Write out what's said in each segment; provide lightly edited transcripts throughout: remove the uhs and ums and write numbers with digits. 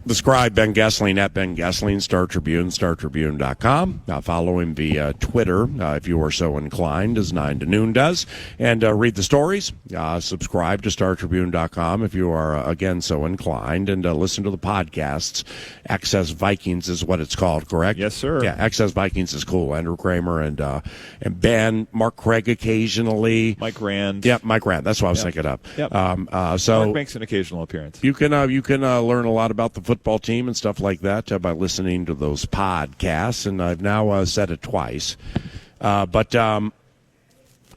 The scribe, Ben Goessling, at Ben Goessling, Star Tribune, StarTribune.com. Follow him via Twitter, if you are so inclined, as 9 to noon does. And read the stories. Subscribe to StarTribune.com if you are, again, so inclined. And listen to the podcasts. Access Vikings is what it's called, correct? Yes, sir. Yeah, Access Vikings is cool. Andrew Kramer and Ben, Mark Craig occasionally. Mike Rand. Yeah, Mike Rand. That's what I was thinking of. Yep. So Mark makes an occasional appearance. You can learn a lot about the football team and stuff like that by listening to those podcasts, and I've now said it twice. But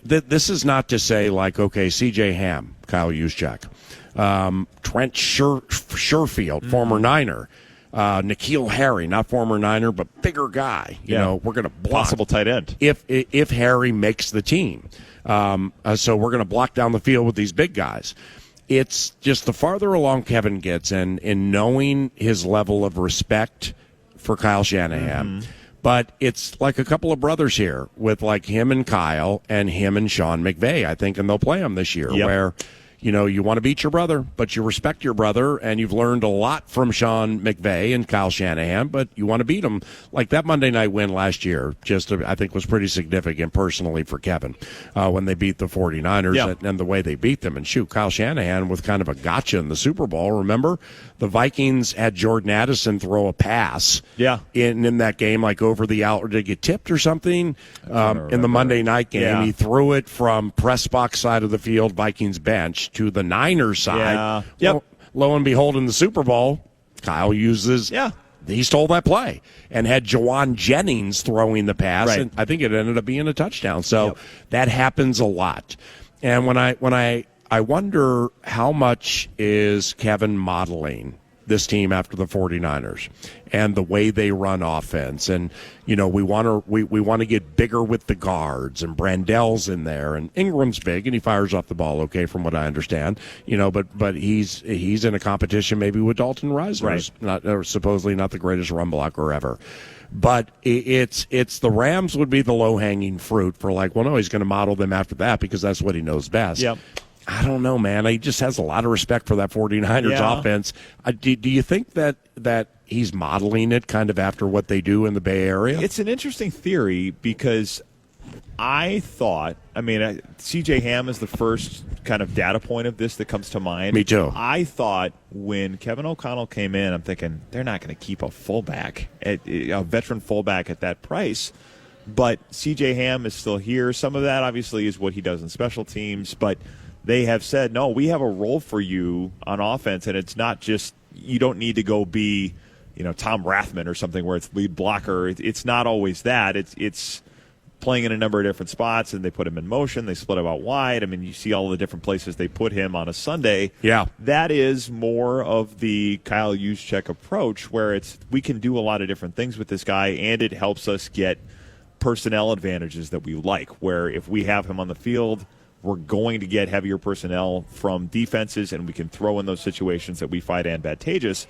this is not to say, like, okay, C.J. Ham, Kyle Juszczyk, Trent Sherfield, former Niner, N'Keal Harry, not former Niner, but bigger guy. You know, we're going to block. Possible tight end. If Harry makes the team. So we're going to block down the field with these big guys. It's just the farther along Kevin gets in knowing his level of respect for Kyle Shanahan. But it's like a couple of brothers here with like him and Kyle and him and Sean McVay, I think, and they'll play him this year where, you know, you want to beat your brother, but you respect your brother, and you've learned a lot from Sean McVay and Kyle Shanahan, but you want to beat him. Like that Monday night win last year, I think was pretty significant personally for Kevin when they beat the 49ers and the way they beat them. And shoot, Kyle Shanahan with kind of a gotcha in the Super Bowl. Remember, the Vikings had Jordan Addison throw a pass in that game, like over the out, or did it get tipped or something in the Monday night game? Yeah. He threw it from press box side of the field, Vikings bench, to the Niners side. Lo and behold, in the Super Bowl, Kyle uses he stole that play and had Jawan Jennings throwing the pass, and I think it ended up being a touchdown. So that happens a lot. And when I wonder how much is Kevin modeling this team after the 49ers and the way they run offense. And, you know, we want to get bigger with the guards, and Brandell's in there, and Ingram's big and he fires off the ball okay from what I understand, you know, but he's in a competition maybe with Dalton Reisner, not supposedly not the greatest run blocker ever. But it's the Rams would be the low-hanging fruit for like, well, no, he's going to model them after that because that's what he knows best. Yep. I don't know, man. He just has a lot of respect for that 49ers offense. Do you think that he's modeling it kind of after what they do in the Bay Area? It's an interesting theory because I thought, C.J. Ham is the first kind of data point of this that comes to mind. Me too. I thought when Kevin O'Connell came in, I'm thinking they're not going to keep a fullback, a veteran fullback at that price. But C.J. Ham is still here. Some of that obviously is what he does in special teams, but they have said, no, we have a role for you on offense, and it's not just you don't need to go be, you know, Tom Rathman or something where it's lead blocker. It's not always that. It's playing in a number of different spots, and they put him in motion. They split him out wide. I mean, you see all the different places they put him on a Sunday. Yeah. That is more of the Kyle Juszczyk approach where we can do a lot of different things with this guy, and it helps us get personnel advantages that we like, where if we have him on the field, we're going to get heavier personnel from defenses, and we can throw in those situations that we find advantageous.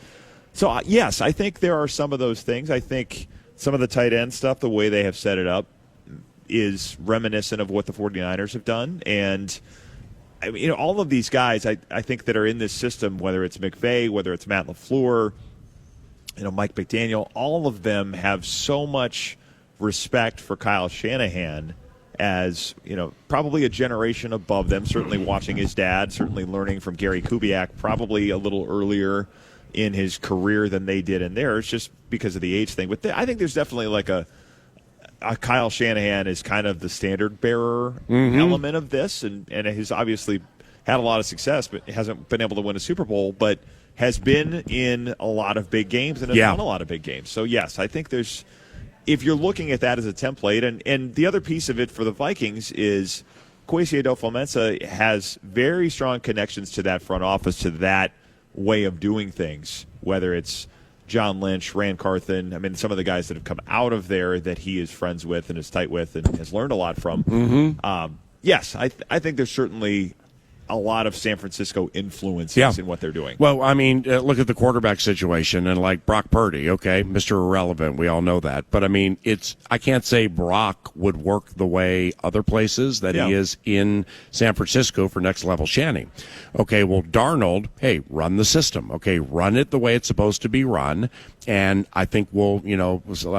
So, yes, I think there are some of those things. I think some of the tight end stuff, the way they have set it up, is reminiscent of what the 49ers have done. And, I mean, you know, all of these guys, I think, that are in this system, whether it's McVay, whether it's Matt LaFleur, you know, Mike McDaniel, all of them have so much respect for Kyle Shanahan as, you know, probably a generation above them, certainly watching his dad, certainly learning from Gary Kubiak, probably a little earlier in his career than they did in theirs, just because of the age thing. But I think there's definitely like a Kyle Shanahan is kind of the standard bearer element of this, and has obviously had a lot of success, but hasn't been able to win a Super Bowl, but has been in a lot of big games and has won a lot of big games. So, yes, I think there's – if you're looking at that as a template, and the other piece of it for the Vikings is Kwesi Adofo-Mensah has very strong connections to that front office, to that way of doing things, whether it's John Lynch, Rand Carthen, I mean, some of the guys that have come out of there that he is friends with and is tight with and has learned a lot from. Yes, I think there's certainly a lot of San Francisco influences in what they're doing. Well, I mean, look at the quarterback situation, and like Brock Purdy, okay, Mr. Irrelevant, we all know that. But I mean, I can't say Brock would work the way other places that he is in San Francisco for next level Shanny. Okay, well, Darnold, hey, run the system. Okay, run it the way it's supposed to be run. And I think we'll,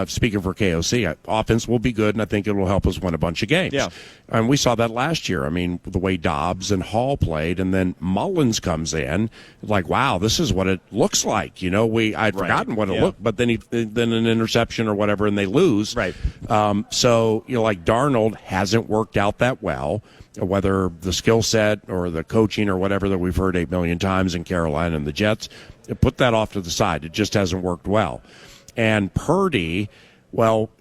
speaking for KOC, offense will be good, and I think it will help us win a bunch of games. Yeah. And we saw that last year. I mean, the way Dobbs and Hall played, and then Mullins comes in, like, wow, this is what it looks like. I'd forgotten what it looked, but then then an interception or whatever, and they lose. Right. So, like Darnold hasn't worked out that well, whether the skill set or the coaching or whatever that we've heard 8 million times in Carolina and the Jets. Put that off to the side. It just hasn't worked well. And Purdy,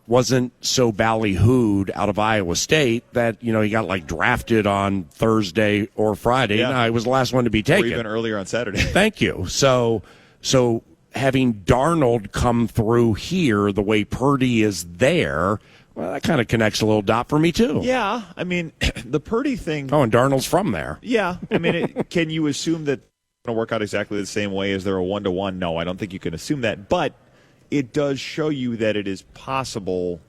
wasn't so ballyhooed out of Iowa State that, he got like drafted on Thursday or Friday. Yeah. No, he was the last one to be taken. Or even earlier on Saturday. Thank you. So having Darnold come through here the way Purdy is there, well, that kind of connects a little dot for me, too. Yeah. I mean, the Purdy thing. Oh, and Darnold's from there. Yeah. I mean, can you assume that going to work out exactly the same way as they're a 1-to-1? No, I don't think you can assume that. But it does show you that it is possible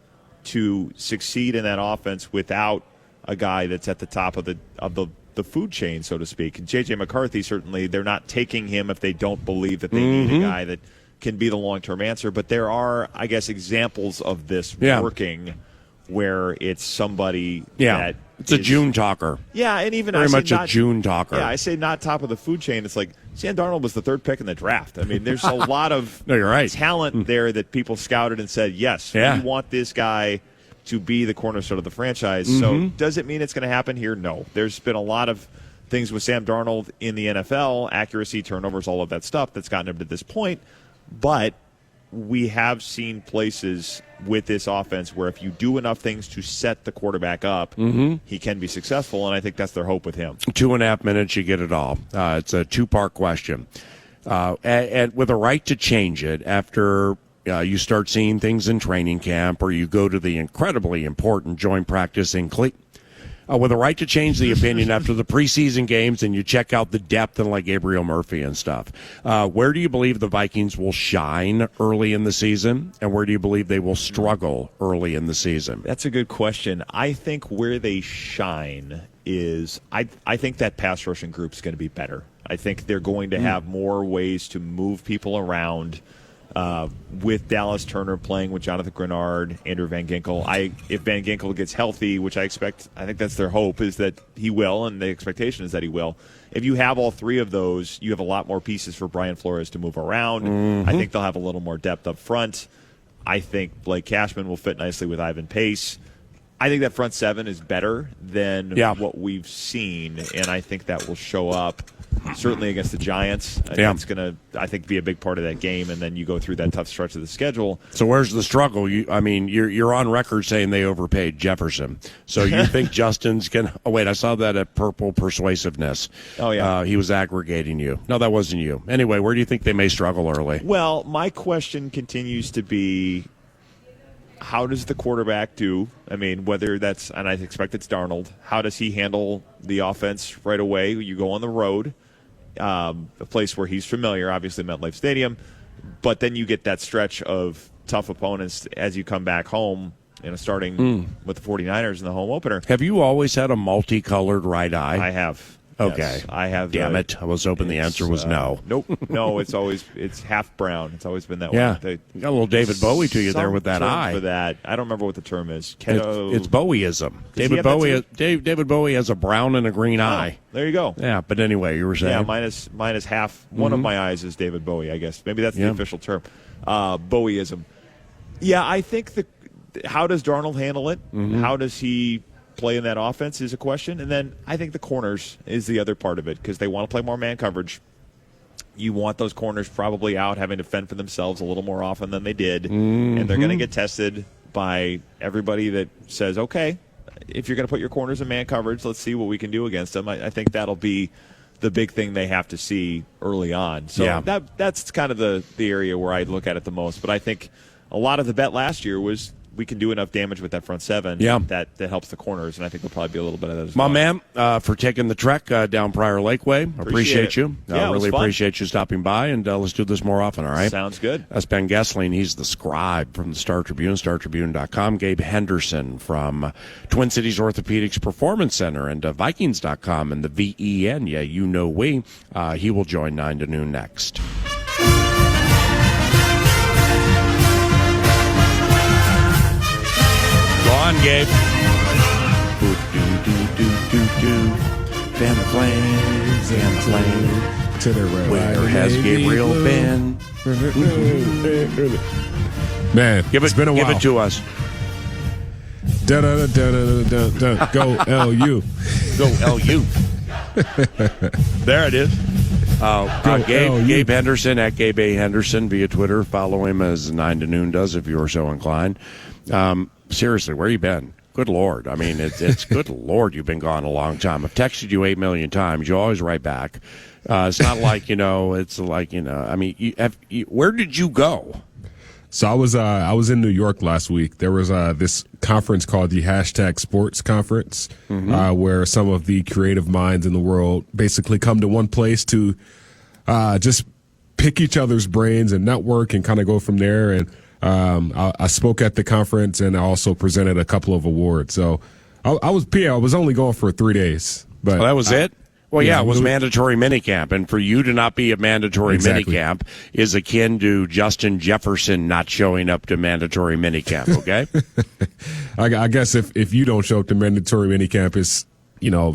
to succeed in that offense without a guy that's at the top of the food chain, so to speak. And J.J. McCarthy, certainly, they're not taking him if they don't believe that they need a guy that can be the long-term answer. But there are, I guess, examples of this working where it's somebody that it's a June talker. Yeah, and even very much a June talker. Yeah, I say not top of the food chain. It's like Sam Darnold was the third pick in the draft. I mean, there's a lot of you're right. talent there that people scouted and said, yes, we want this guy to be the cornerstone of the franchise. So does it mean it's going to happen here? No. There's been a lot of things with Sam Darnold in the NFL, accuracy, turnovers, all of that stuff that's gotten him to this point. But we have seen places with this offense where if you do enough things to set the quarterback up, he can be successful, and I think that's their hope with him. 2.5 minutes, you get it all. It's a two-part question. And with a right to change it after you start seeing things in training camp or you go to the incredibly important joint practice in Cleveland, with a right to change the opinion after the preseason games and you check out the depth and like Gabriel Murphy and stuff. Where do you believe the Vikings will shine early in the season, and where do you believe they will struggle early in the season? That's a good question. I think where they shine is I think that pass rushing group is going to be better. I think they're going to have more ways to move people around. With Dallas Turner playing with Jonathan Grenard, Andrew Van Ginkel. If Van Ginkel gets healthy, which I expect, I think that's their hope, is that he will, and the expectation is that he will. If you have all three of those, you have a lot more pieces for Brian Flores to move around. I think they'll have a little more depth up front. I think Blake Cashman will fit nicely with Ivan Pace. I think that front seven is better than what we've seen, and I think that will show up certainly against the Giants. It's going to, I think, be a big part of that game, and then you go through that tough stretch of the schedule. So where's the struggle? You're on record saying they overpaid Jefferson. So you think Justin's going to – oh, wait, I saw that at Purple Persuasiveness. Oh, yeah. He was aggregating you. No, that wasn't you. Anyway, where do you think they may struggle early? Well, my question continues to be – how does the quarterback do? I mean, whether that's, and I expect it's Darnold, how does he handle the offense right away? You go on the road, a place where he's familiar, obviously MetLife Stadium, but then you get that stretch of tough opponents as you come back home, starting with the 49ers in the home opener. Have you always had a multicolored right eye? I have. Okay. Yes, I have. Damn it. I was hoping the answer was no. Nope. No, it's half brown. It's always been that way. Yeah. You got a little David Bowie to you there with that eye. For that. I don't remember what the term is. It's Bowieism. David Bowie has a brown and a green eye. There you go. Yeah, but anyway, you were saying. Yeah, mine is half. One of my eyes is David Bowie, I guess. Maybe that's the official term. Bowieism. Yeah, I think how does Darnold handle it? How does he play in that offense is a question. And then I think the corners is the other part of it because they want to play more man coverage. You want those corners probably out having to fend for themselves a little more often than they did. And they're going to get tested by everybody that says, okay, if you're going to put your corners in man coverage, let's see what we can do against them. I think that'll be the big thing they have to see early on. So that's kind of the area where I look at it the most. But I think a lot of the bet last year was we can do enough damage with that front seven that helps the corners, and I think there'll probably be a little bit of that as well. My man, for taking the trek down Prior Lakeway. Appreciate you. Really appreciate you stopping by, and let's do this more often, all right? Sounds good. That's Ben Goessling. He's the scribe from the Star Tribune, StarTribune.com. Gabe Henderson from Twin Cities Orthopedics Performance Center and Vikings.com and the VEN. Yeah, you know we. He will join 9 to noon next. Go on, Gabe. Fan the flames, fan the flame. To the right. Where has Gabriel been? Man, it's been a while. Give it to us. Da da da da da da. Go LU. Go LU. There it is. Gabe Henderson at Gabe A. Henderson via Twitter. Follow him as 9 to noon does if you are so inclined. Seriously, where you been? Good Lord. I mean, it's good Lord, you've been gone a long time. I've texted you 8 million times. You always write back. It's not like, it's like, I mean, where did you go? So I was in New York last week. There was this conference called the #Sports Conference, where some of the creative minds in the world basically come to one place to just pick each other's brains and network and kind of go from there. And I spoke at the conference, and I also presented a couple of awards. So I was only going for 3 days. But that was it? Well, yeah, it was mandatory minicamp, and for you to not be at mandatory minicamp is akin to Justin Jefferson not showing up to mandatory minicamp, okay? I guess if you don't show up to mandatory minicamp, it's,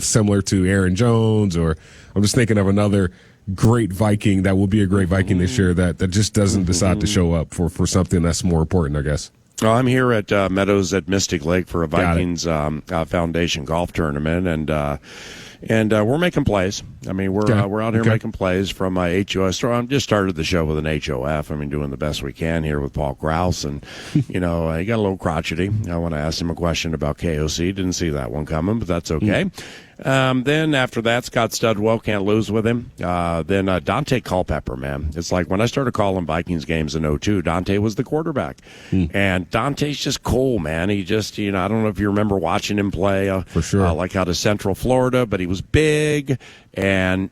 similar to Aaron Jones, or I'm just thinking of another great Viking that will be a great Viking this year that just doesn't decide to show up for something that's more important, I guess. Well, I'm here at Meadows at Mystic Lake for a Vikings Foundation golf tournament, and we're making plays. I mean, we're out here making plays from HOF. I just started the show with an HOF. I mean, doing the best we can here with Paul Grouse, and he got a little crotchety. I want to ask him a question about KOC. Didn't see that one coming, but that's okay. Then after that, Scott Studwell, can't lose with him. Then Dante Culpepper, man. It's like when I started calling Vikings games in 2002, Dante was the quarterback. And Dante's just cool, man. He just, I don't know if you remember watching him play. For sure. Like out of Central Florida, but he was big, and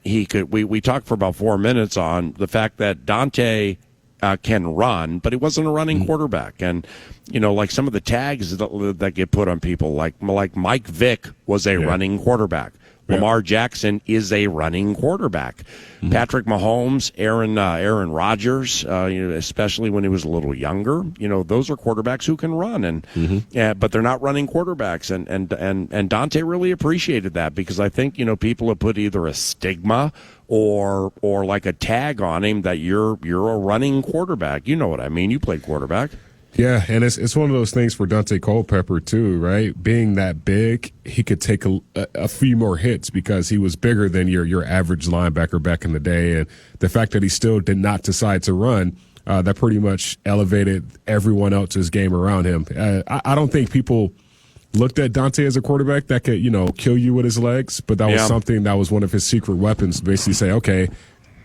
he could. We talked for about 4 minutes on the fact that Dante can run, but he wasn't a running quarterback. And, like some of the tags that get put on people, like Mike Vick was a running quarterback. Lamar Jackson is a running quarterback. Patrick Mahomes, Aaron Rodgers, especially when he was a little younger, those are quarterbacks who can run, and but they're not running quarterbacks. And Dante really appreciated that, because I think people have put either a stigma or like a tag on him that you're a running quarterback. You know what I mean? You played quarterback. Yeah, and it's one of those things for Dante Culpepper too, right? Being that big, he could take a few more hits because he was bigger than your average linebacker back in the day. And the fact that he still did not decide to run, that pretty much elevated everyone else's game around him. I don't think people looked at Dante as a quarterback that could, kill you with his legs, but that was something that was one of his secret weapons. Basically say, okay,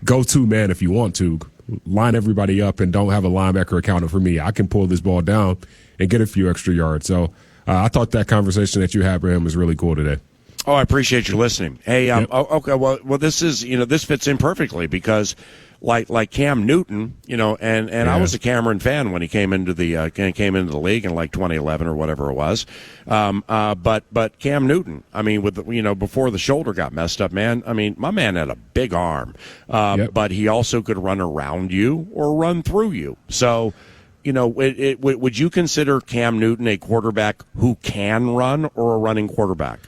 go to man if you want to. Line everybody up and don't have a linebacker accounting for me. I can pull this ball down and get a few extra yards. So I thought that conversation that you had with him was really cool today. Oh, I appreciate you listening. Hey, okay. Well, this is this fits in perfectly because like Cam Newton, and I was a Cameron fan when he came into the league in like 2011 or whatever it was. But Cam Newton, I mean, with before the shoulder got messed up, man. I mean, my man had a big arm, but he also could run around you or run through you. So, would you consider Cam Newton a quarterback who can run or a running quarterback?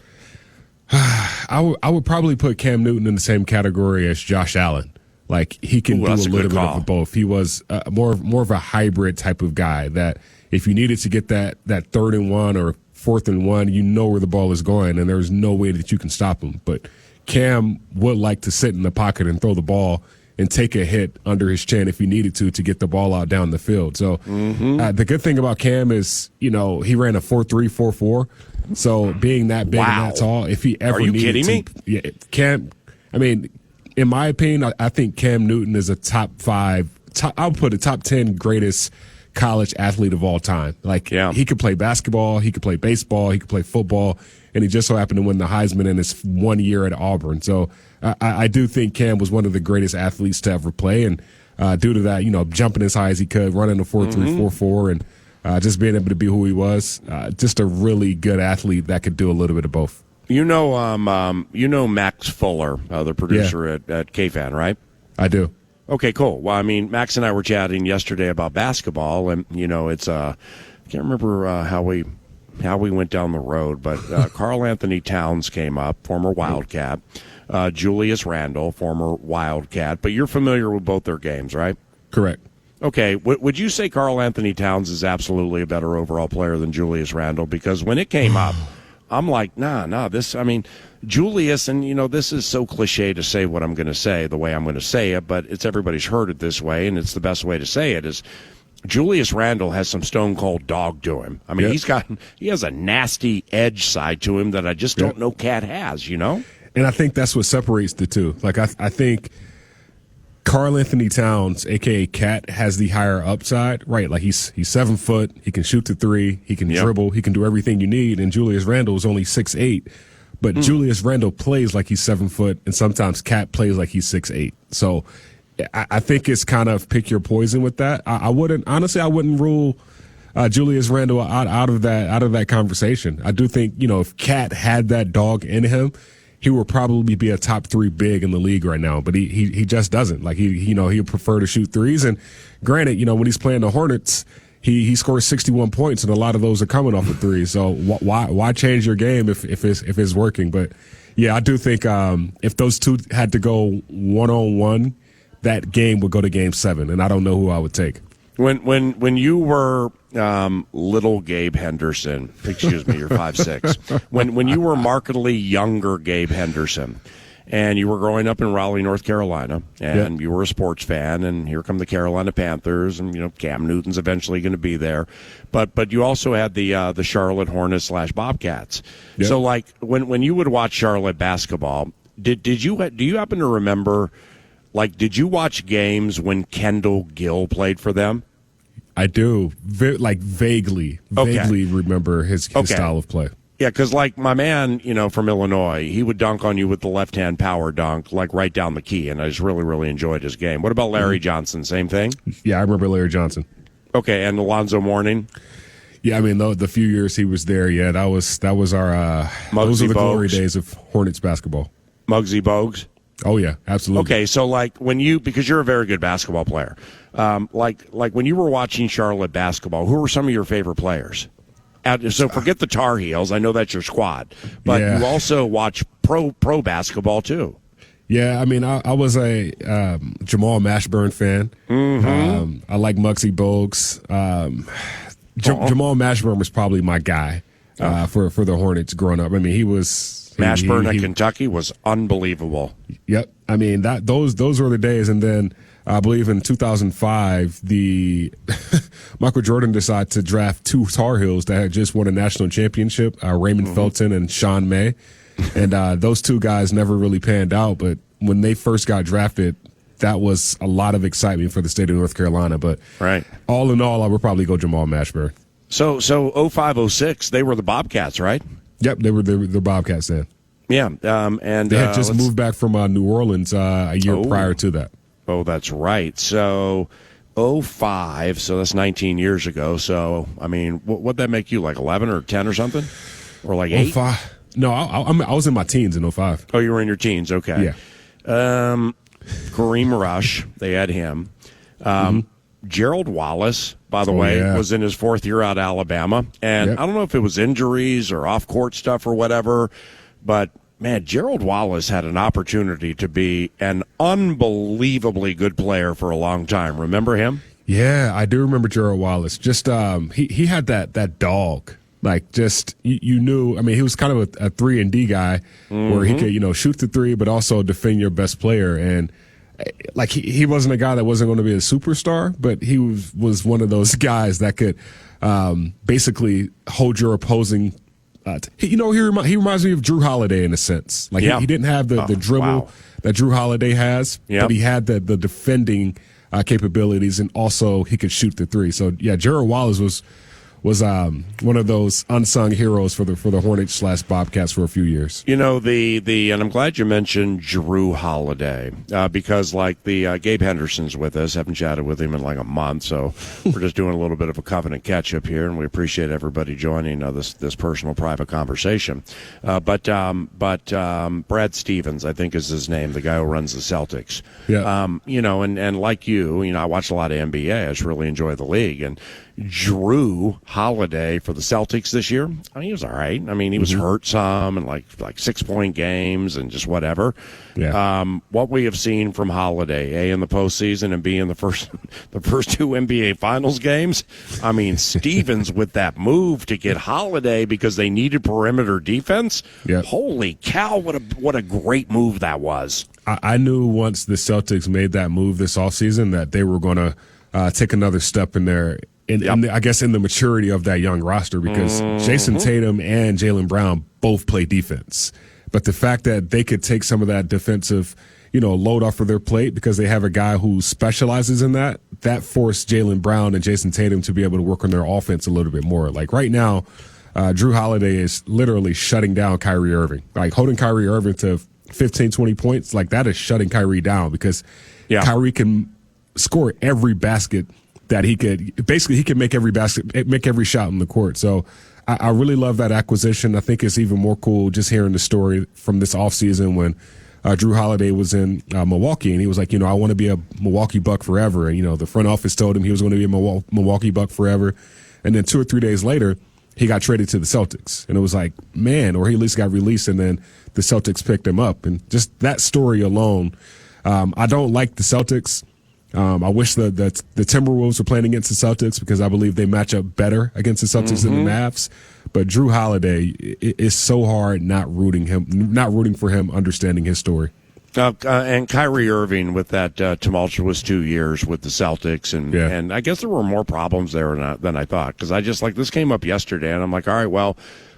I would probably put Cam Newton in the same category as Josh Allen. Like, he can do a little bit of both. He was more of a hybrid type of guy that if you needed to get that 3rd and 1 or 4th and 1, where the ball is going, and there's no way that you can stop him. But Cam would like to sit in the pocket and throw the ball and take a hit under his chin if he needed to get the ball out down the field. So the good thing about Cam is, he ran a 4.3, 4.4. So being that big and that tall, if he ever needed to. Are you kidding me? Yeah, Cam, I mean, in my opinion, I think Cam Newton is a top 5. I would put a top 10 greatest college athlete of all time. Like, he could play basketball, he could play baseball, he could play football, and he just so happened to win the Heisman in his 1 year at Auburn. So I do think Cam was one of the greatest athletes to ever play, and due to that, jumping as high as he could, running a 4.3, 4.4, and just being able to be who he was, just a really good athlete that could do a little bit of both. You know Max Fuller, the producer at KFAN, right? I do. Okay, cool. Well, I mean, Max and I were chatting yesterday about basketball, and it's I can't remember how we went down the road, but Karl Anthony Towns came up, former Wildcat. Julius Randle, former Wildcat. But you're familiar with both their games, right? Correct. Okay. Would you say Karl Anthony Towns is absolutely a better overall player than Julius Randle? Because when it came up, I'm like, nah, Julius, and this is so cliche to say what I'm going to say the way I'm going to say it, but everybody's heard it this way, and it's the best way to say it is Julius Randle has some stone cold dog to him. I mean, he has a nasty edge side to him that I just don't know Cat has, And I think that's what separates the two. Like, I think Karl Anthony Towns, a.k.a. Cat, has the higher upside, right? Like, he's 7 foot, he can shoot the three, he can dribble, he can do everything you need, and Julius Randle is only 6'8", but Julius Randle plays like he's 7 foot, and sometimes Cat plays like he's 6'8". So I think it's kind of pick your poison with that. I wouldn't rule Julius Randle out of that conversation. I do think, if Cat had that dog in him, he would probably be a top 3 big in the league right now, but he just doesn't. Like, he'd prefer to shoot threes. And granted, when he's playing the Hornets, he scores 61 points, and a lot of those are coming off of threes. So why change your game if it's working? But yeah, I do think if those two had to go 1-on-1, that game would go to Game 7, and I don't know who I would take. When you were little Gabe Henderson, excuse me, you're 5'6". When you were markedly younger Gabe Henderson, and you were growing up in Raleigh, North Carolina, and you were a sports fan, and here come the Carolina Panthers, and Cam Newton's eventually going to be there, but you also had the Charlotte Hornets / Bobcats. Yep. So like when you would watch Charlotte basketball, do you happen to remember? Like, did you watch games when Kendall Gill played for them? I do. Vaguely remember his style of play. Yeah, because, like, my man, from Illinois, he would dunk on you with the left-hand power dunk, like, right down the key, and I just really, really enjoyed his game. What about Larry Johnson? Same thing? Yeah, I remember Larry Johnson. Okay, and Alonzo Mourning? Yeah, I mean, the few years he was there, that was our those are the glory days of Hornets basketball. Muggsy Bogues? Oh, yeah, absolutely. Okay, so, like, because you're a very good basketball player, like when you were watching Charlotte basketball, who were some of your favorite players? So forget the Tar Heels. I know that's your squad. But you also watch pro basketball, too. Yeah, I mean, I was a Jamal Mashburn fan. I like Muggsy Bogues. Jamal Mashburn was probably my guy for the Hornets growing up. I mean, he was... Mashburn at Kentucky was unbelievable. Yep. I mean, those were the days. And then I believe in 2005, the Michael Jordan decided to draft 2 Tar Heels that had just won a national championship, Raymond Felton and Sean May. And those 2 guys never really panned out. But when they first got drafted, that was a lot of excitement for the state of North Carolina. But all in all, I would probably go Jamal Mashburn. So 05-06, they were the Bobcats, right? Yep, they were the Bobcats then. Yeah, and they had just moved back from New Orleans a year prior to that. Oh, that's right. So 05, so that's 19 years ago. So, I mean, what'd that make you, like 11 or 10 or something? Or like 8? 05. No, I was in my teens in 05. Oh, you were in your teens, okay. Yeah. Kareem Rush, they had him. Gerald Wallace, by the way, was in his 4th year out of Alabama. And I don't know if it was injuries or off-court stuff or whatever, but, man, Gerald Wallace had an opportunity to be an unbelievably good player for a long time. Remember him? Yeah, I do remember Gerald Wallace. Just he had that dog. Like, just, you knew, I mean, he was kind of a 3-and-D guy where he could, shoot the three, but also defend your best player. And, like, he wasn't a guy that wasn't going to be a superstar, but he was one of those guys that could basically hold your opposing. He reminds me of Drew Holiday in a sense. Like, he didn't have the dribble that Drew Holiday has, but he had the defending capabilities, and also he could shoot the three. So yeah, Gerald Wallace was one of those unsung heroes for the Hornets / Bobcats for a few years. You know, and I'm glad you mentioned Jrue Holiday because, like, the Gabe Henderson's with us. Haven't chatted with him in like a month, so we're just doing a little bit of a covenant catch-up here, and we appreciate everybody joining this personal, private conversation. But Brad Stevens, I think is his name, the guy who runs the Celtics. Yeah. You know, and like you know, I watch a lot of NBA. I just really enjoy the league, and Jrue Holiday for the Celtics this year, I mean, he was all right. I mean, he was hurt some and like 6-point games and just whatever. Yeah. What we have seen from Holiday, A, in the postseason, and B, in the first two NBA Finals games, I mean, Stevens with that move to get Holiday because they needed perimeter defense. Yep. Holy cow, what a great move that was. I knew once the Celtics made that move this offseason that they were going to take another step in their I guess in the maturity of that young roster, because Jason Tatum and Jaylen Brown both play defense. But the fact that they could take some of that defensive, load off of their plate because they have a guy who specializes in that forced Jaylen Brown and Jason Tatum to be able to work on their offense a little bit more. Like right now, Jrue Holiday is literally shutting down Kyrie Irving. Like holding Kyrie Irving to 15, 20 points, like that is shutting Kyrie down because Kyrie can score every basket that he could. Basically, he can make every shot in the court. So I really love that acquisition. I think it's even more cool just hearing the story from this offseason when Jrue Holiday was in Milwaukee, and he was like, I want to be a Milwaukee Buck forever. And, the front office told him he was going to be a Milwaukee Buck forever. And then 2 or 3 days later, he got traded to the Celtics. And it was like, man, or he at least got released, and then the Celtics picked him up. And just that story alone, I don't like the Celtics. I wish the Timberwolves were playing against the Celtics because I believe they match up better against the Celtics than the Mavs. But Jrue Holiday, it's so hard not rooting for him, understanding his story. And Kyrie Irving with that tumultuous 2 years with the Celtics, and I guess there were more problems there than I thought, because I just this came up yesterday, and I'm like, all right, well.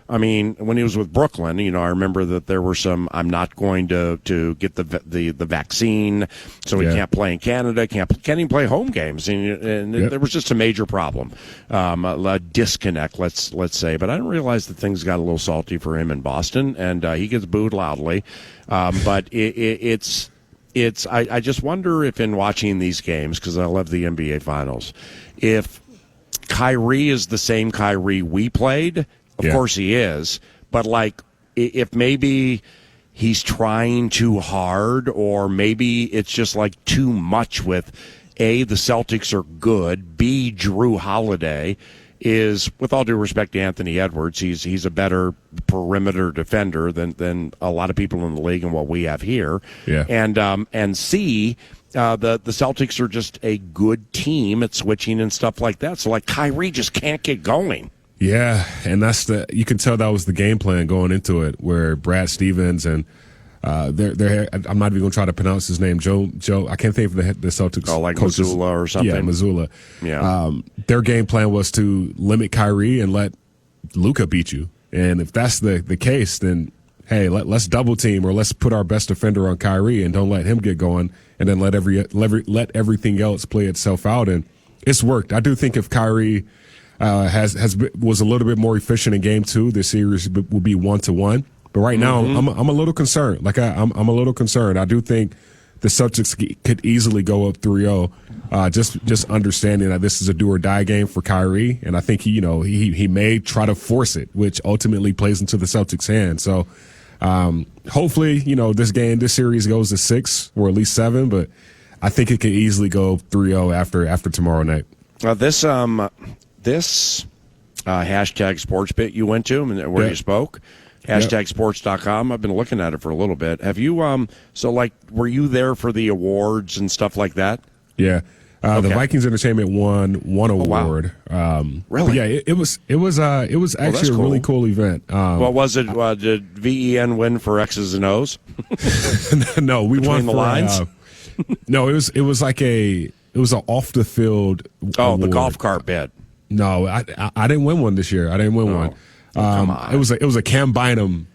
I mean, when he was with Brooklyn, I remember that there were some, I'm not going to get the vaccine, so he can't play in Canada, can't even play home games. And there was just a major problem, a disconnect, let's say. But I didn't realize that things got a little salty for him in Boston, and he gets booed loudly. But it's I just wonder if in watching these games, because I love the NBA Finals, if Kyrie is the same Kyrie we played. Of course he is, but if maybe he's trying too hard, or maybe it's just too much with A, the Celtics are good, B, Jrue Holiday is, with all due respect to Anthony Edwards, he's a better perimeter defender than a lot of people in the league and what we have here. Yeah. And C, the Celtics are just a good team at switching and stuff like that. So Kyrie just can't get going. Yeah, and you can tell that was the game plan going into it, where Brad Stevens and I'm not even going to try to pronounce his name, Joe. I can't think of the Celtics. Oh, Mazzulla or something. Yeah, Mazzulla. Yeah. Their game plan was to limit Kyrie and let Luka beat you. And if that's the case, then hey, let's double team, or let's put our best defender on Kyrie and don't let him get going, and then let everything else play itself out. And it's worked. I do think if Kyrie was a little bit more efficient in game 2, the series will be 1-1. But right now, I'm a little concerned. I'm a little concerned. I do think the Celtics could easily go up 3-0. Just understanding that this is a do or die game for Kyrie, and I think he may try to force it, which ultimately plays into the Celtics' hand. So hopefully, this series goes to 6 or at least 7. But I think it could easily go 3-0 after tomorrow night. This hashtag sports bit you went to where you spoke, #sports.com. I've been looking at it for a little bit. Have you, were you there for the awards and stuff like that? Yeah. The Vikings Entertainment won one award. Wow. Really? Yeah, it was actually a really cool event. What was it? Did VEN win for X's and O's? No, we won the lines. No, it was an off the field. Oh, award. The golf cart bid. No, I didn't win one this year. I didn't win one. Come on. It was a Cam Bynum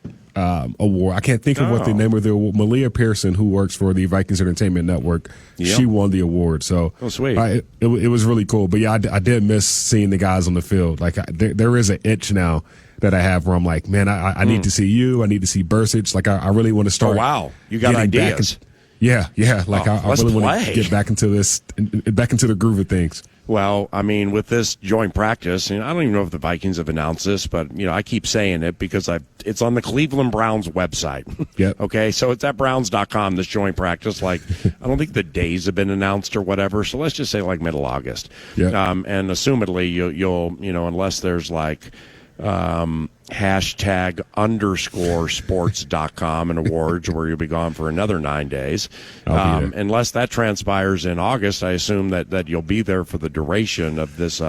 award. I can't think of what the name of the award. Malia Pearson, who works for the Vikings Entertainment Network, she won the award. So sweet. It was really cool. But yeah, I did miss seeing the guys on the field. Like there is an itch now that I have where I'm like, man, I need to see you. I need to see Bursich. Like I really want to start. Oh wow, you got ideas. Yeah. Like I really want to get back into the groove of things. Well, I mean, with this joint practice, and I don't even know if the Vikings have announced this, but I keep saying it because it's on the Cleveland Browns website. Yep. Okay, so it's at Browns.com. This joint practice, like I don't think the days have been announced or whatever. So let's just say like middle August. Yep. And assumedly you'll unless there's like #_sports.com and awards where you'll be gone for another 9 days. Unless that transpires in August, I assume that you'll be there for the duration of this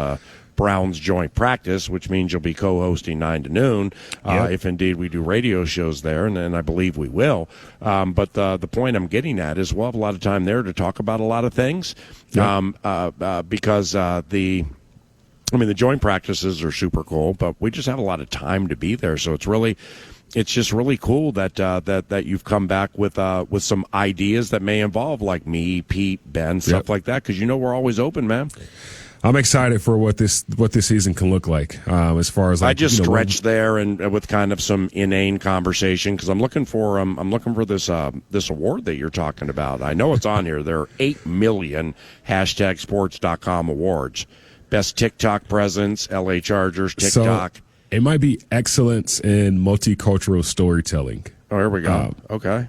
Browns joint practice, which means you'll be co-hosting 9 to noon if indeed we do radio shows there, and I believe we will. But the point I'm getting at is we'll have a lot of time there to talk about a lot of things because the joint practices are super cool, but we just have a lot of time to be there. So it's just really cool that you've come back with some ideas that may involve like me, Pete, Ben, stuff like that. Because we're always open, man. I'm excited for what this season can look like. As far as like, I just stretched there and with kind of some inane conversation because I'm looking for this award that you're talking about. I know it's on here. There are 8 million #sports.com awards. Best TikTok presence, LA Chargers, TikTok. So it might be excellence in multicultural storytelling. Oh, here we go. Okay.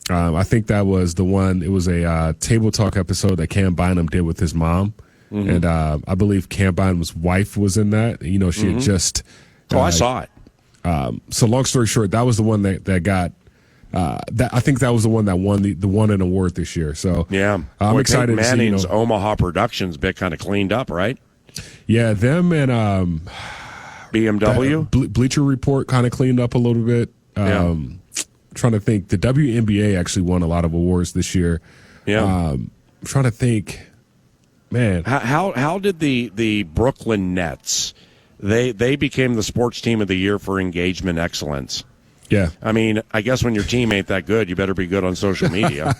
I think that was the one. It was a Table Talk episode that Cam Bynum did with his mom. Mm-hmm. And I believe Cam Bynum's wife was in that. She had just. I saw it. So long story short, that was the one that got. I think that was the one that won an award this year. So yeah, I'm excited. Manning's Omaha Productions bit kind of cleaned up, right? Yeah, them and BMW Bleacher Report kind of cleaned up a little bit. Trying to think, the WNBA actually won a lot of awards this year. Yeah, trying to think, man, how did the Brooklyn Nets they became the sports team of the year for engagement excellence? Yeah. I mean, I guess when your team ain't that good, you better be good on social media.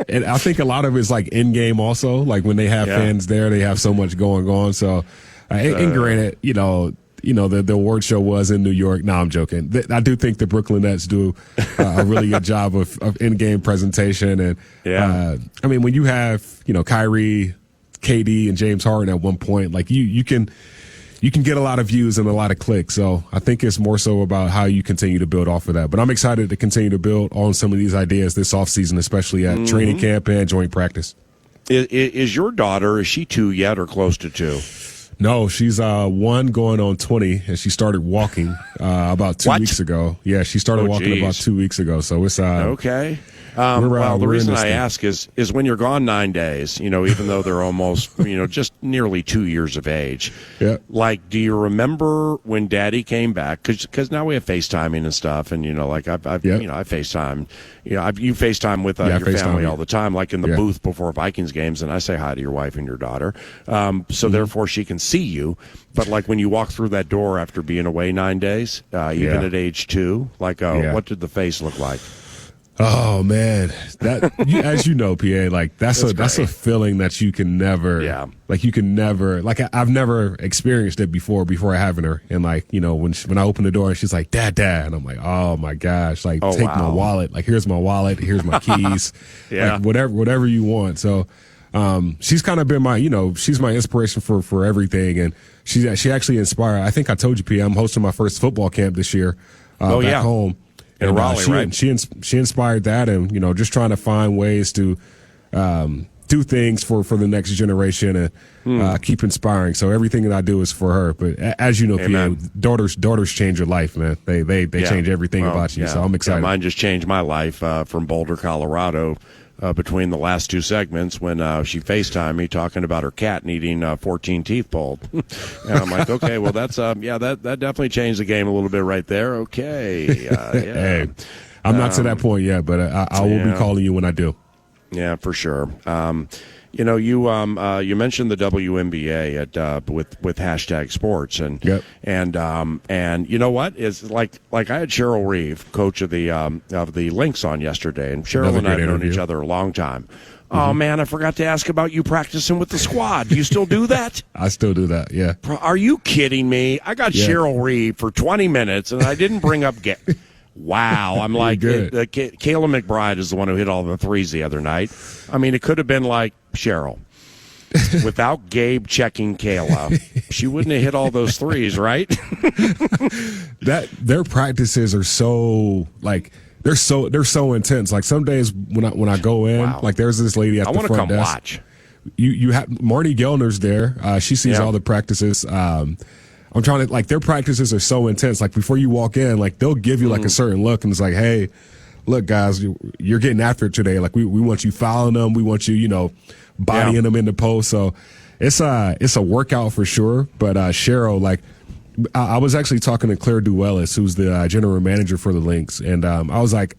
And I think a lot of it's like in-game also. Like when they have fans there, they have so much going on. So, and granted, the award show was in New York. No, I'm joking. I do think the Brooklyn Nets do a really good job of in-game presentation. And, I mean, when you have, Kyrie, KD, and James Harden at one point, like you can get a lot of views and a lot of clicks. So I think it's more so about how you continue to build off of that. But I'm excited to continue to build on some of these ideas this offseason, especially at training camp and joint practice. Is your daughter, is she 2 yet or close to 2? No, she's 1 going on 20, and she started walking about 2 weeks ago. Yeah, she started walking about 2 weeks ago. So it's okay. Well, the reason I ask is when you're gone 9 days, even though they're almost, just nearly 2 years of age. Yeah. Like, do you remember when Daddy came back? Because now we have FaceTiming and stuff, and I FaceTime. You FaceTime with your family all the time, like in the booth before Vikings games, and I say hi to your wife and your daughter. So therefore, she can see you. But like when you walk through that door after being away 9 days, even at age 2, like what did the face look like? Oh man, as you know, PA, like that's a feeling that you can never, I've never experienced it before having her, and like when I open the door and she's like dad, and I'm like, oh my gosh, like take my wallet, like here's my wallet, here's my keys, like whatever you want. So she's kind of been my she's my inspiration for everything, and she actually inspired. I think I told you, PA, I'm hosting my first football camp this year back home. In Raleigh, right? She inspired that, and just trying to find ways to do things for the next generation and keep inspiring. So everything that I do is for her. But as you know, PA, daughters change your life, man. They change everything about you. So I'm excited. Mine just changed my life from Boulder, Colorado. Between the last 2 segments when she FaceTimed me talking about her cat needing 14 teeth pulled. And I'm like, okay, well, that's, that definitely changed the game a little bit right there. Okay. Hey, I'm not to that point yet, but I will be calling you when I do. Yeah, for sure. You mentioned the WNBA with hashtag sports and you know what is like I had Cheryl Reeve, coach of the Lynx, on yesterday, and Cheryl and I have known each other a long time. Oh man, I forgot to ask about you practicing with the squad. Do you still do that? I still do that. Yeah. Are you kidding me? I got Cheryl Reeve for 20 minutes and I didn't bring up Wow, I'm like, Kayla McBride is the one who hit all the threes the other night. I mean, it could have been like Cheryl. Without Gabe checking Kayla, she wouldn't have hit all those threes, right? Their practices are so they're so intense. Like some days when I go in, like there's this lady at the front desk. I want to come watch. You have Marnie Gellner's there. She sees all the practices. I'm trying to, their practices are so intense. Like, before you walk in, they'll give you, a certain look, and it's like, hey, look, guys, you're getting after it today. Like, we want you fouling them. We want you, bodying them in the post. So it's a workout for sure. But Cheryl, I was actually talking to Claire Duellis, who's the general manager for the Lynx, and I was like,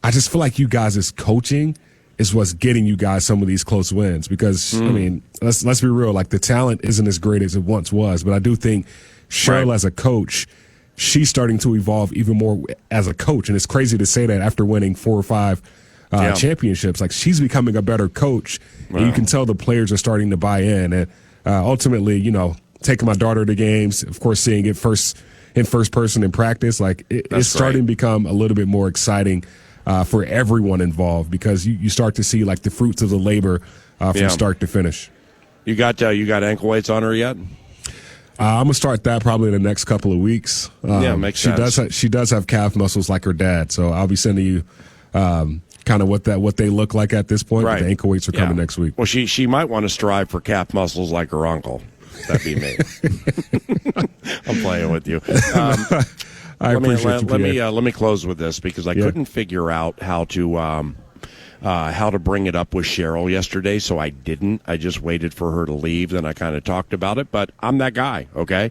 I just feel like you guys' coaching is what's getting you guys some of these close wins. Because, I mean, let's be real. The talent isn't as great as it once was. But I do think Cheryl, as a coach, she's starting to evolve even more as a coach. And it's crazy to say that after winning 4 or 5 championships. She's becoming a better coach. Wow. And you can tell the players are starting to buy in. And ultimately, taking my daughter to games, of course, seeing it in first person in practice, it's starting to become a little bit more exciting for everyone involved, because you start to see the fruits of the labor from start to finish. You got ankle weights on her yet? I'm gonna start that probably in the next couple of weeks. Makes sense. She does have calf muscles like her dad, so I'll be sending you kind of what they look like at this point. Right. But the ankle weights are coming next week. Well, she might want to strive for calf muscles like her uncle. That'd be me. I'm playing with you. Let me close with this, because I couldn't figure out how to bring it up with Cheryl yesterday, so I didn't. I just waited for her to leave, then I kind of talked about it. But I'm that guy, okay?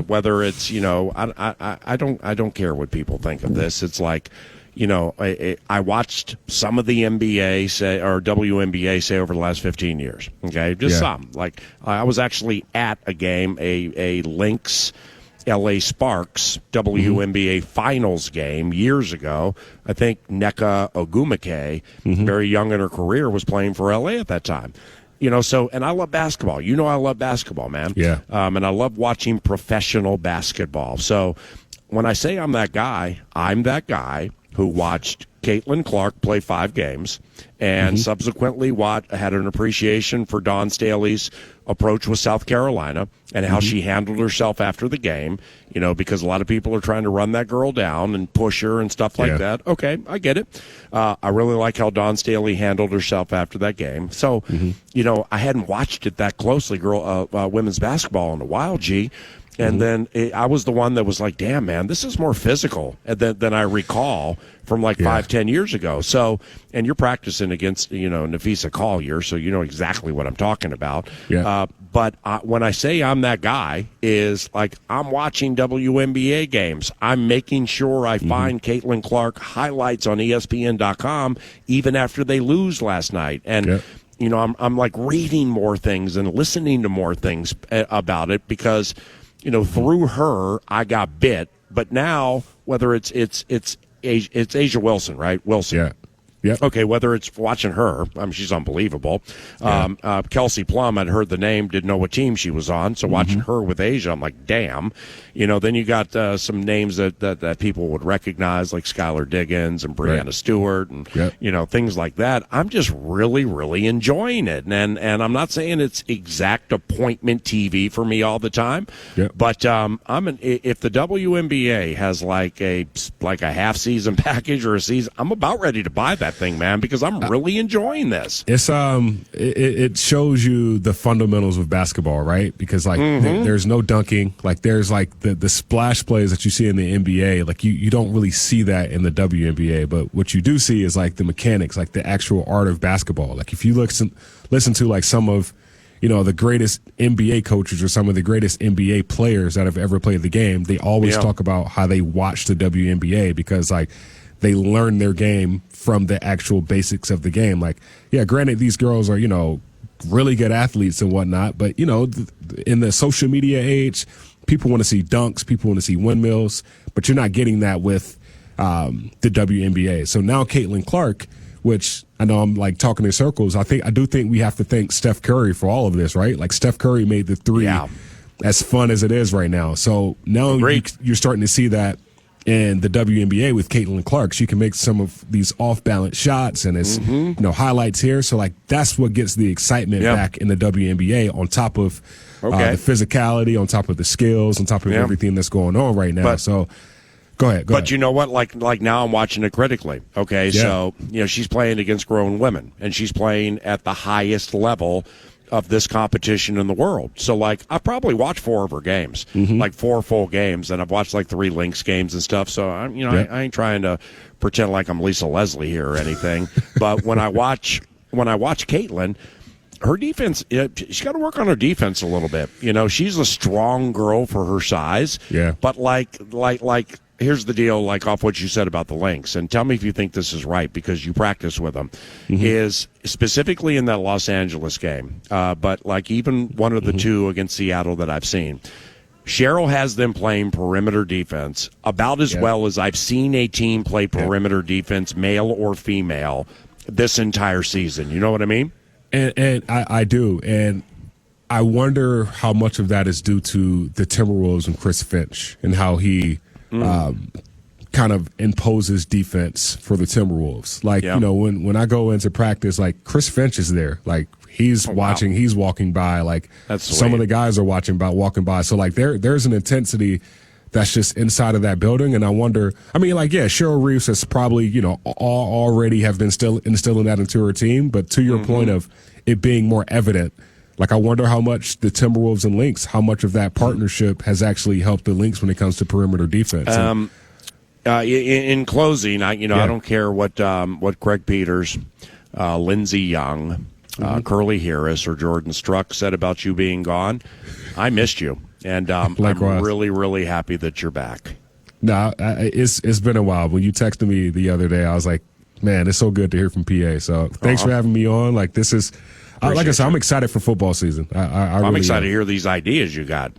Whether it's I don't care what people think of this. It's like, I watched some of the NBA say, or WNBA say, over the last 15 years. Okay, just some. I was actually at a game, a Lynx LA Sparks WNBA Finals game years ago. I think Nneka Ogwumike, very young in her career, was playing for LA at that time. So, and I love basketball. I love basketball, man. Yeah. And I love watching professional basketball. So when I say I'm that guy who watched Caitlin Clark play 5 games and subsequently had an appreciation for Dawn Staley's approach with South Carolina and how she handled herself after the game, because a lot of people are trying to run that girl down and push her and stuff like that. Okay, I get it. I really like how Dawn Staley handled herself after that game. So, I hadn't watched it that closely, women's basketball, in a while, G. And then I was the one that was like, damn, man, this is more physical than I recall from 5-10 years ago. So, and you're practicing against, Nafisa Collier, so you know exactly what I'm talking about. Yeah. But when I say I'm that guy, is I'm watching WNBA games. I'm making sure I find Caitlin Clark highlights on ESPN.com even after they lose last night. And, I'm reading more things and listening to more things about it, because through her, I got bit. But now, whether it's Asia Wilson, right? Wilson. Yeah. Yeah. Okay, whether it's watching her, she's unbelievable. Yeah. Kelsey Plum, I'd heard the name, didn't know what team she was on, so watching her with Asia, I'm like, damn. Then you got some names that people would recognize, like Skylar Diggins and Brianna Stewart and, things like that. I'm just really, really enjoying it. And I'm not saying it's exact appointment TV for me all the time, but if the WNBA has a half-season package or a season, I'm about ready to buy that thing, man, because I'm really enjoying this. It's it shows you the fundamentals of basketball, right? Because there's no dunking, there's the splash plays that you see in the NBA, you don't really see that in the WNBA, but what you do see is the mechanics, the actual art of basketball. If you listen to some of the greatest NBA coaches or some of the greatest NBA players that have ever played the game, they always talk about how they watch the WNBA, because they learn their game from the actual basics of the game. Granted, these girls are, really good athletes and whatnot. But, you know, in the social media age, people want to see dunks, people want to see windmills, but you're not getting that with the WNBA. So now Caitlin Clark, which I know I'm like talking in circles, I do think we have to thank Steph Curry for all of this, right? Like Steph Curry made the three as fun as it is right now. So now you're starting to see that in the WNBA with Caitlin Clark. She can make some of these off-balance shots, and it's you know, highlights here. So like that's what gets the excitement back in the WNBA, on top of the physicality, on top of the skills, on top of everything that's going on right now. So go ahead. But you know what? Like now I'm watching it critically. Okay, so you know, she's playing against grown women, and she's playing at the highest level of this competition in the world. So like I probably watched 4 of her games, like 4 full games, and I've watched like 3 Lynx games and stuff. So I'm, you know, I ain't trying to pretend like I'm Lisa Leslie here or anything. But when I watch Caitlin, her defense, she's got to work on her defense a little bit. You know, she's a strong girl for her size. Yeah. But like here's the deal, like off what you said about the Lynx, and tell me if you think this is right because you practice with them, is specifically in that Los Angeles game, but like even one of the 2 against Seattle that I've seen, Cheryl has them playing perimeter defense about as well as I've seen a team play perimeter defense, male or female, this entire season. You know what I mean? And I do. And I wonder how much of that is due to the Timberwolves and Chris Finch and how he kind of imposes defense for the Timberwolves. Like, you know, when I go into practice, like Chris Finch is there. Like he's watching, he's walking by. Like some of the guys are walking by. So like there's an intensity that's just inside of that building. And I wonder, I mean, like, Cheryl Reeves has probably, you know, already have been instilling that into her team. But to your point of it being more evident, like, I wonder how much the Timberwolves and Lynx, how much of that partnership has actually helped the Lynx when it comes to perimeter defense. In closing, I don't care what Greg Peters, Lindsey Young, Curly Harris, or Jordan Struck said about you being gone. I missed you, and I'm really, really happy that you're back. No, it's been a while. When you texted me the other day, I was like, man, it's so good to hear from PA. So thanks for having me on. Like, this is. Like I said, I'm excited for football season. I'm excited to hear these ideas you got.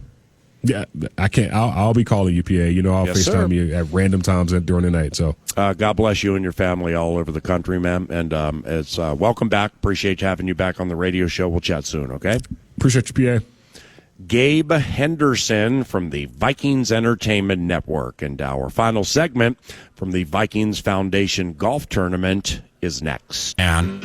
Yeah, I can't. I'll be calling you, PA. You know, I'll FaceTime you at random times during the night. So, God bless you and your family all over the country, man. And it's welcome back. Appreciate having you back on the radio show. We'll chat soon. Okay. Appreciate you, PA. Gabe Henderson from the Vikings Entertainment Network, and our final segment from the Vikings Foundation Golf Tournament is next. And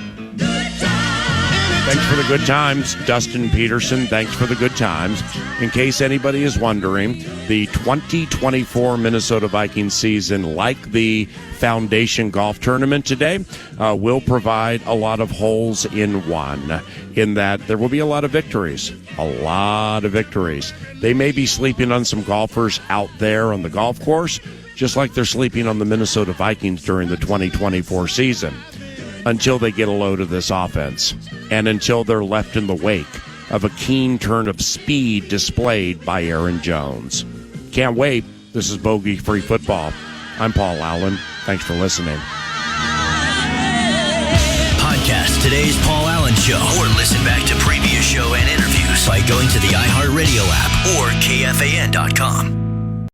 thanks for the good times, Dustin Peterson. Thanks for the good times. In case anybody is wondering, the 2024 Minnesota Vikings season, like the Foundation Golf Tournament today, will provide a lot of holes in one, in that there will be a lot of victories. A lot of victories. They may be sleeping on some golfers out there on the golf course, just like they're sleeping on the Minnesota Vikings during the 2024 season, until they get a load of this offense, and until they're left in the wake of a keen turn of speed displayed by Aaron Jones. Can't wait. This is Bogey-Free Football. I'm Paul Allen. Thanks for listening. Podcast today's Paul Allen Show, or listen back to previous show and interviews by going to the iHeartRadio app or KFAN.com.